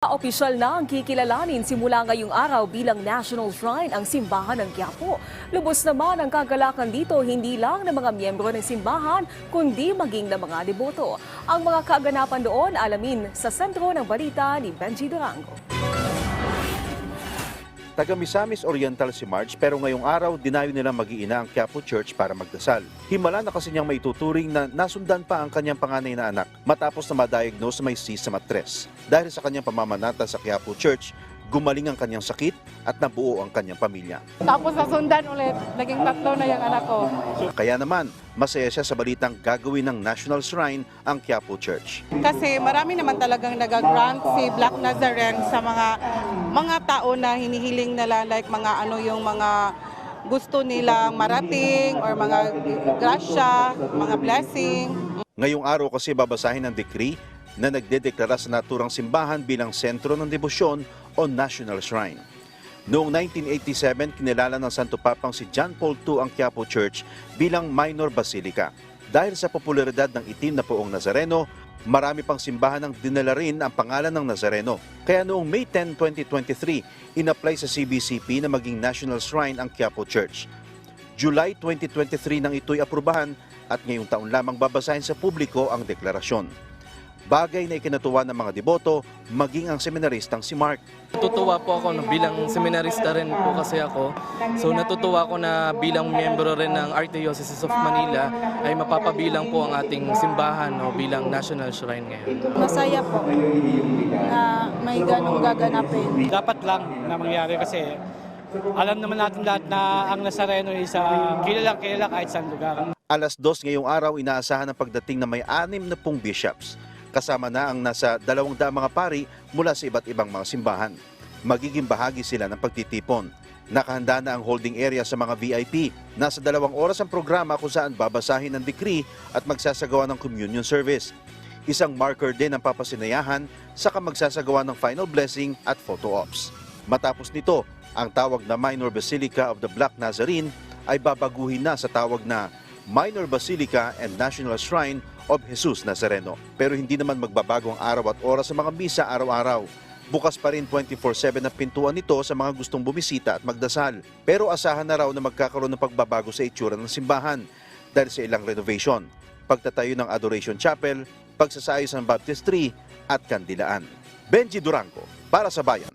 Opisyal na ang kikilalanin simula ngayong araw bilang National Shrine ang simbahan ng Quiapo. Lubos naman ang kagalakan dito hindi lang ng mga miyembro ng simbahan kundi maging ng mga deboto. Ang mga kaganapan doon alamin sa sentro ng balita ni Benji Durango. Taga Misamis Oriental si Marge pero ngayong araw dinayo nilang mag-iina ang Quiapo Church para magdasal. Himala na kasi niyang maituturing na nasundan pa ang kanyang panganay na anak matapos na ma-diagnose may cyst sa matres. Dahil sa kanyang pamamanata sa Quiapo Church, gumaling ang kanyang sakit at nabuo ang kanyang pamilya. Tapos nasundan ulit, naging 3 na yung anak ko. Kaya naman, masaya siya sa balitang gagawin ng National Shrine ang Quiapo Church. Kasi marami naman talagang nag-grant si Black Nazarene sa mga tao na hinihiling nila, like yung mga gusto nilang marating or mga grasya, mga blessing. Ngayong araw kasi babasahin ang decree na nagdedeklara sa naturang simbahan bilang sentro ng debosyon o National Shrine. Noong 1987, kinilala ng Santo Papang si John Paul II ang Quiapo Church bilang minor basilica. Dahil sa popularidad ng itim na poong Nazareno, marami pang simbahan ang dinala rin ang pangalan ng Nazareno. Kaya noong May 10, 2023, in-apply sa CBCP na maging National Shrine ang Quiapo Church. July 2023 nang ito'y aprubahan at ngayong taon lamang babasahin sa publiko ang deklarasyon. Bagay na ikinatuwa ng mga deboto, maging ang seminaristang si Mark. Natutuwa po ako bilang seminarista rin po kasi ako. So natutuwa ako na bilang miyembro rin ng Archdiocese of Manila ay mapapabilang po ang ating simbahan bilang National Shrine ngayon. Masaya po na may ganong gaganapin. Dapat lang na mangyari kasi alam naman natin lahat na ang Nazareno ay kilalang kilala kahit saan lugar. Alas 2 ngayong araw inaasahan ang pagdating na may 60 bishops. Kasama na ang nasa 200 mga pari mula sa iba't ibang mga simbahan. Magiging bahagi sila ng pagtitipon. Nakahanda na ang holding area sa mga VIP. Nasa 2 oras ang programa kung saan babasahin ang decree at magsasagawa ng communion service. Isang marker din ang papasinayahan saka magsasagawa ng final blessing at photo ops. Matapos nito, ang tawag na Minor Basilica of the Black Nazarene ay babaguhin na sa tawag na Minor Basilica and National Shrine of Jesus Nazareno. Pero hindi naman magbabago ang araw at oras sa mga misa araw-araw. Bukas pa rin 24/7 ang pintuan nito sa mga gustong bumisita at magdasal. Pero asahan na raw na magkakaroon ng pagbabago sa itsura ng simbahan dahil sa ilang renovation, pagtatayo ng Adoration Chapel, pagsasayos ng baptistry at kandilaan. Benji Durango para sa Bayan.